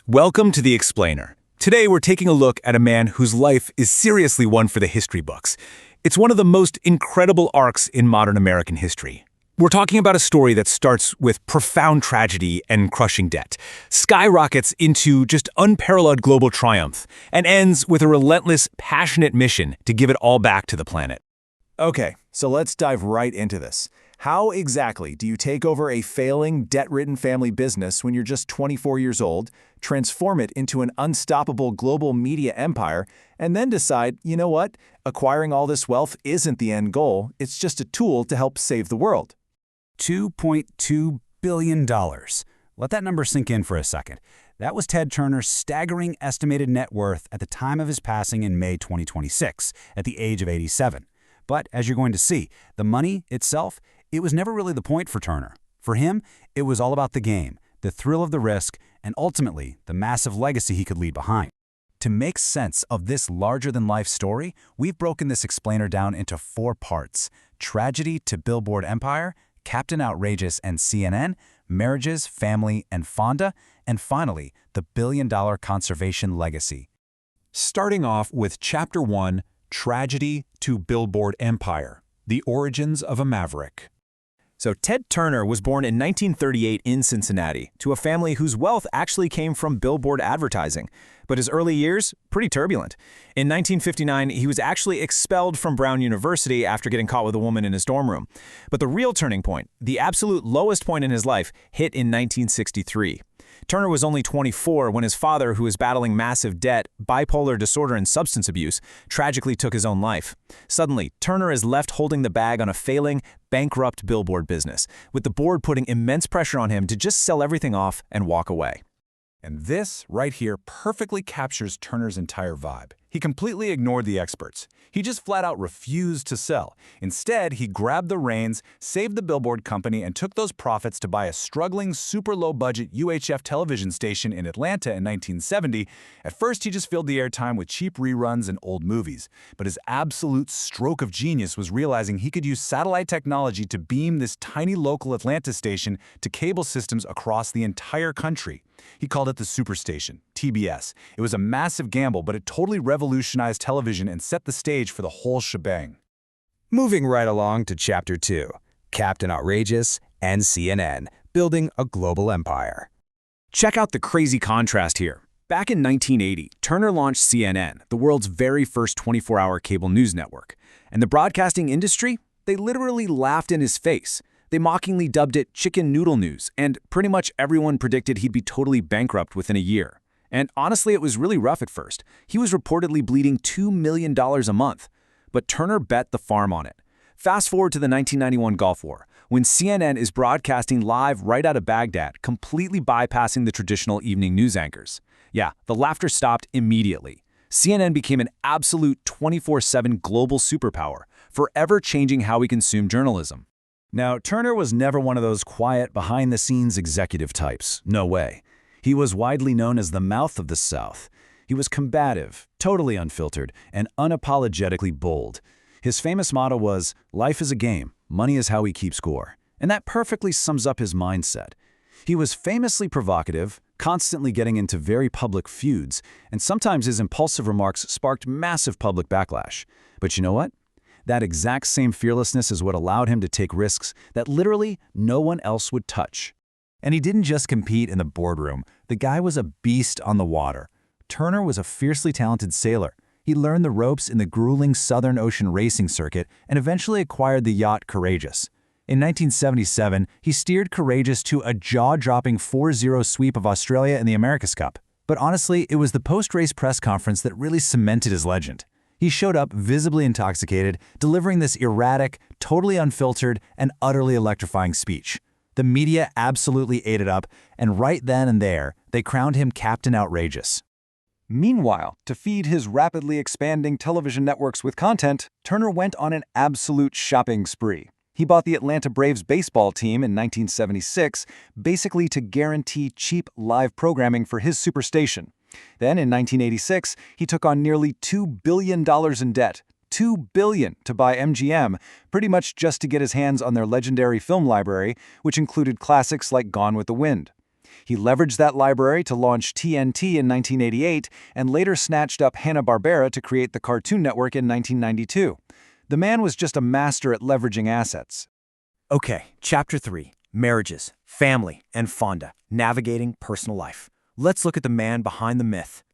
Welcome to The Explainer. Today we're taking a look at a man whose life is seriously one for the history books. It's one of the most incredible arcs in modern American history. We're talking about a story that starts with profound tragedy and crushing debt, skyrockets into just unparalleled global triumph, and ends with a relentless, passionate mission to give it all back to the planet. Okay, so let's dive right into this. How exactly do you take over a failing, debt-ridden family business when you're just 24 years old, transform it into an unstoppable global media empire, and then decide, you know what, acquiring all this wealth isn't the end goal, it's just a tool to help save the world? $2.2 billion. Let that number sink in for a second. That was Ted Turner's staggering estimated net worth at the time of his passing in May 2026, at the age of 87. But as you're going to see, the money itself, it was never really the point for Turner. For him, it was all about the game, the thrill of the risk, and ultimately, the massive legacy he could leave behind. To make sense of this larger-than-life story, we've broken this explainer down into 4 parts: tragedy to billboard empire, Captain Outrageous and CNN, marriages, family, and Fonda, and finally, the billion-dollar conservation legacy. Starting off with Chapter 1, Tragedy to Billboard Empire, The Origins of a Maverick. So Ted Turner was born in 1938 in Cincinnati, to a family whose wealth actually came from billboard advertising. But his early years, pretty turbulent. In 1959, he was actually expelled from Brown University after getting caught with a woman in his dorm room. But the real turning point, the absolute lowest point in his life, hit in 1963. Turner was only 24 when his father, who was battling massive debt, bipolar disorder, and substance abuse, tragically took his own life. Suddenly, Turner is left holding the bag on a failing, bankrupt billboard business, with the board putting immense pressure on him to just sell everything off and walk away. And this, right here, perfectly captures Turner's entire vibe. He completely ignored the experts. He just flat out refused to sell. Instead, he grabbed the reins, saved the billboard company, and took those profits to buy a struggling, super low-budget UHF television station in Atlanta in 1970. At first, he just filled the airtime with cheap reruns and old movies. But his absolute stroke of genius was realizing he could use satellite technology to beam this tiny local Atlanta station to cable systems across the entire country. He called it the Superstation, TBS. It was a massive gamble, but it totally revolutionized television and set the stage for the whole shebang. Moving right along to Chapter 2, Captain Outrageous and CNN, building a global empire. Check out the crazy contrast here. Back in 1980, Turner launched CNN, the world's very first 24-hour cable news network. And the broadcasting industry, they literally laughed in his face. They mockingly dubbed it Chicken Noodle News, and pretty much everyone predicted he'd be totally bankrupt within a year. And honestly, it was really rough at first. He was reportedly bleeding $2 million a month. But Turner bet the farm on it. Fast forward to the 1991 Gulf War, when CNN is broadcasting live right out of Baghdad, completely bypassing the traditional evening news anchors. Yeah, the laughter stopped immediately. CNN became an absolute 24/7 global superpower, forever changing how we consume journalism. Now, Turner was never one of those quiet, behind-the-scenes executive types. No way. He was widely known as the mouth of the South. He was combative, totally unfiltered, and unapologetically bold. His famous motto was, "Life is a game, money is how we keep score." And that perfectly sums up his mindset. He was famously provocative, constantly getting into very public feuds, and sometimes his impulsive remarks sparked massive public backlash. But you know what? That exact same fearlessness is what allowed him to take risks that literally no one else would touch. And he didn't just compete in the boardroom. The guy was a beast on the water. Turner was a fiercely talented sailor. He learned the ropes in the grueling Southern Ocean racing circuit and eventually acquired the yacht Courageous. In 1977, he steered Courageous to a jaw-dropping 4-0 sweep of Australia in the America's Cup. But honestly, it was the post-race press conference that really cemented his legend. He showed up visibly intoxicated, delivering this erratic, totally unfiltered, and utterly electrifying speech. The media absolutely ate it up, and right then and there, they crowned him Captain Outrageous. Meanwhile, to feed his rapidly expanding television networks with content, Turner went on an absolute shopping spree. He bought the Atlanta Braves baseball team in 1976, basically to guarantee cheap live programming for his superstation. Then, in 1986, he took on nearly $2 billion in debt. $2 billion to buy MGM, pretty much just to get his hands on their legendary film library, which included classics like Gone with the Wind. He leveraged that library to launch TNT in 1988 and later snatched up Hanna-Barbera to create the Cartoon Network in 1992. The man was just a master at leveraging assets. Okay, Chapter 3, Marriages, Family, and Fonda, Navigating Personal Life. Let's look at the man behind the myth.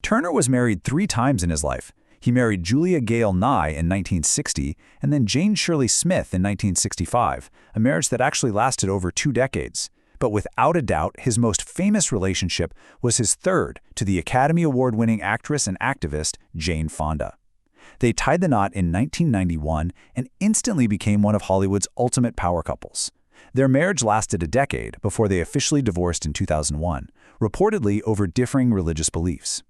Turner was married 3 times in his life. He married Julia Gale Nye in 1960 and then Jane Shirley Smith in 1965, a marriage that actually lasted over 2 decades. But without a doubt, his most famous relationship was his third to the Academy Award-winning actress and activist Jane Fonda. They tied the knot in 1991 and instantly became one of Hollywood's ultimate power couples. Their marriage lasted a decade before they officially divorced in 2001, reportedly over differing religious beliefs.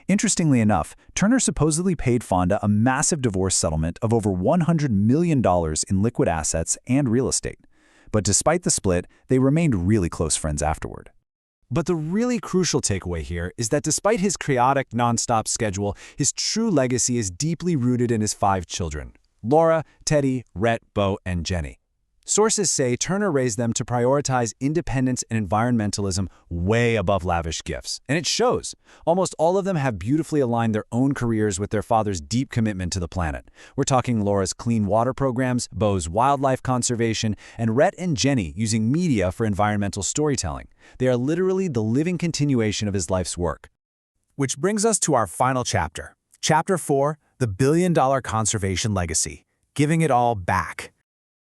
Interestingly enough, Turner supposedly paid Fonda a massive divorce settlement of over $100 million in liquid assets and real estate. But despite the split, they remained really close friends afterward. But the really crucial takeaway here is that despite his chaotic, nonstop schedule, his true legacy is deeply rooted in his 5 children: Laura, Teddy, Rhett, Bo, and Jenny. Sources say Turner raised them to prioritize independence and environmentalism way above lavish gifts. And it shows. Almost all of them have beautifully aligned their own careers with their father's deep commitment to the planet. We're talking Laura's clean water programs, Bo's wildlife conservation, and Rhett and Jenny using media for environmental storytelling. They are literally the living continuation of his life's work. Which brings us to our final chapter. Chapter 4, The Billion-Dollar Conservation Legacy, Giving It All Back.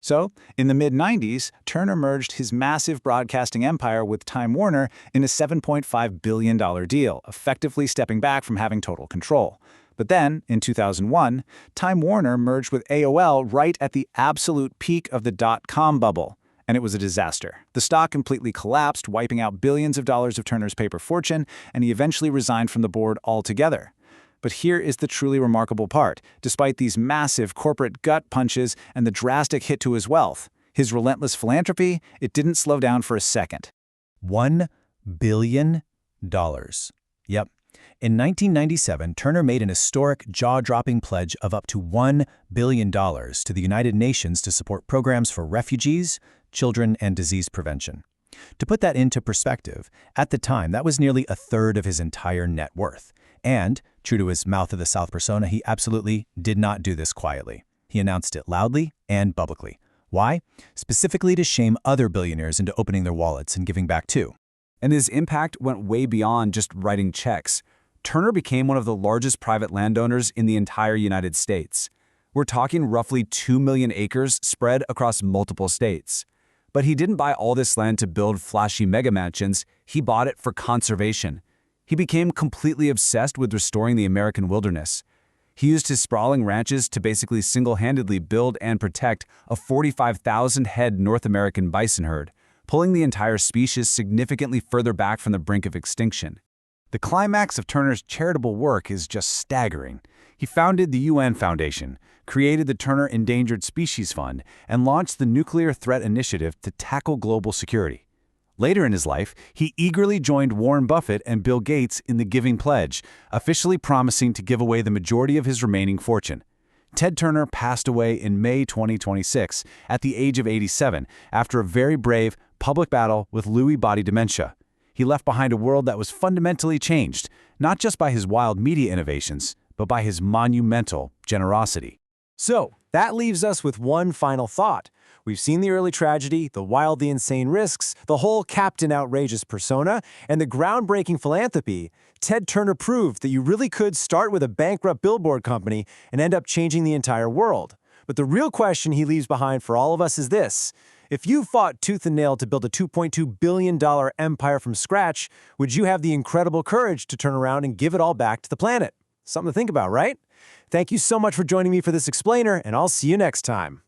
So, in the mid-90s, Turner merged his massive broadcasting empire with Time Warner in a $7.5 billion deal, effectively stepping back from having total control. But then, in 2001, Time Warner merged with AOL right at the absolute peak of the dot-com bubble, and it was a disaster. The stock completely collapsed, wiping out billions of dollars of Turner's paper fortune, and he eventually resigned from the board altogether. But here is the truly remarkable part. Despite these massive corporate gut punches and the drastic hit to his wealth, his relentless philanthropy, it didn't slow down for a second. $1 billion. Yep. In 1997, Turner made an historic, jaw-dropping pledge of up to $1 billion to the United Nations to support programs for refugees, children, and disease prevention. To put that into perspective, at the time, that was nearly a third of his entire net worth. And, true to his mouth of the South persona, he absolutely did not do this quietly. He announced it loudly and publicly. Why? Specifically to shame other billionaires into opening their wallets and giving back too. And his impact went way beyond just writing checks. Turner became one of the largest private landowners in the entire United States. We're talking roughly 2 million acres spread across multiple states. But he didn't buy all this land to build flashy mega mansions, he bought it for conservation. He became completely obsessed with restoring the American wilderness. He used his sprawling ranches to basically single-handedly build and protect a 45,000-head North American bison herd, pulling the entire species significantly further back from the brink of extinction. The climax of Turner's charitable work is just staggering. He founded the UN Foundation, created the Turner Endangered Species Fund, and launched the Nuclear Threat Initiative to tackle global security. Later in his life, he eagerly joined Warren Buffett and Bill Gates in the Giving Pledge, officially promising to give away the majority of his remaining fortune. Ted Turner passed away in May 2026 at the age of 87 after a very brave public battle with Lewy body dementia. He left behind a world that was fundamentally changed, not just by his wild media innovations, but by his monumental generosity. So, that leaves us with one final thought. We've seen the early tragedy, the wildly insane risks, the whole Captain Outrageous persona, and the groundbreaking philanthropy. Ted Turner proved that you really could start with a bankrupt billboard company and end up changing the entire world. But the real question he leaves behind for all of us is this. If you fought tooth and nail to build a $2.2 billion empire from scratch, would you have the incredible courage to turn around and give it all back to the planet? Something to think about, right? Thank you so much for joining me for this explainer, and I'll see you next time.